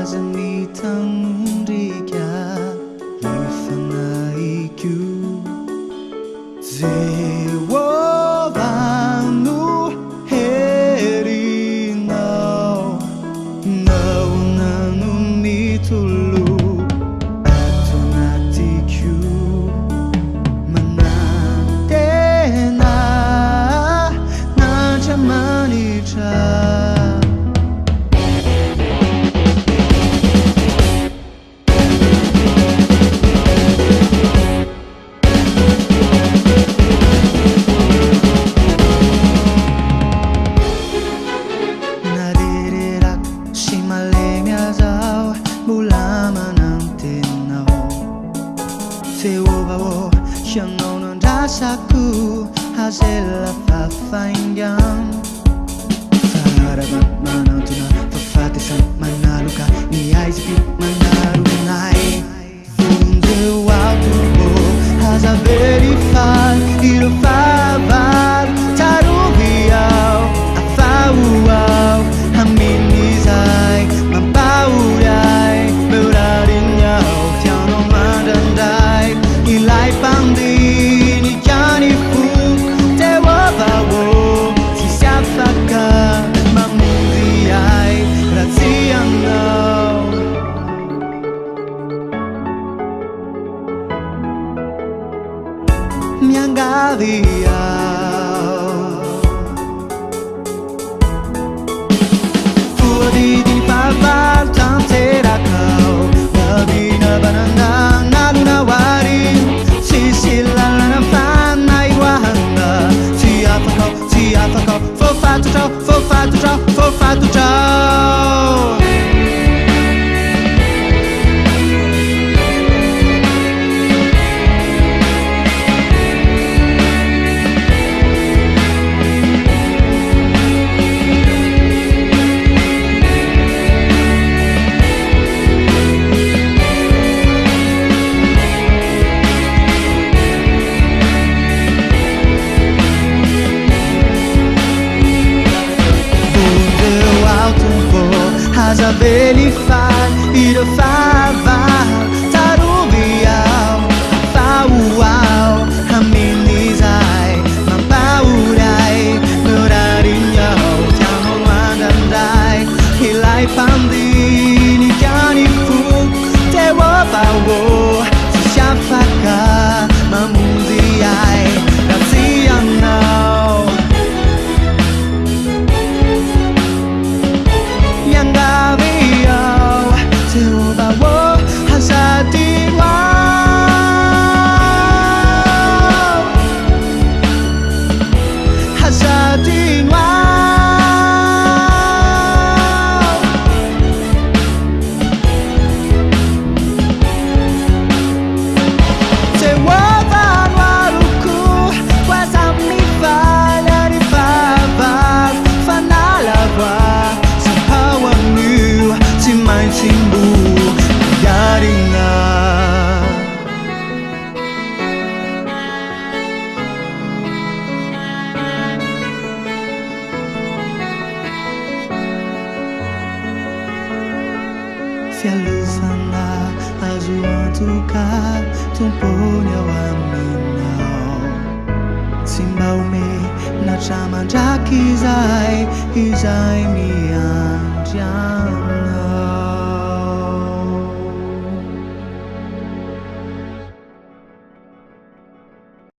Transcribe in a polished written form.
azanitandrika ifanaiko Jehovah no herinao naunano mitolo ato anatiko manantena nandramanitra Jehovah sianao nandrasako hazela fafaingan farabat manantona fafatesany manaloka ny aizaky manaromnay vondeo atombo haza verifaly ireo favalo tarohy ao afao ao amin'izay mampahory ay meorariny ao tianao mandandray ilay pandinikany foko Jehovah tsisy afaka mamonjy ay raha tsy anao miangavy ao voadidiny favalo tanterakao nabina banandana lunawari sisi lalana fanairoahana tsy afakao fofatotrao haza verifaly ireo favalo tarohy ao afao ao amin'izay mampahory ay meorariny ao tianao mandandray ilay pandinikany foko Jehovah tsisy afaka mamonjy ay raha tsy anao miangavy ao Jehovah hazadino ao hazadino ao Jehovah no aroko quase amifalha ry favalo fanalava tsy maintsy mbo miarina fialofana azo antoka tompony ao aminao tsy mba ome natramandraky izay miandry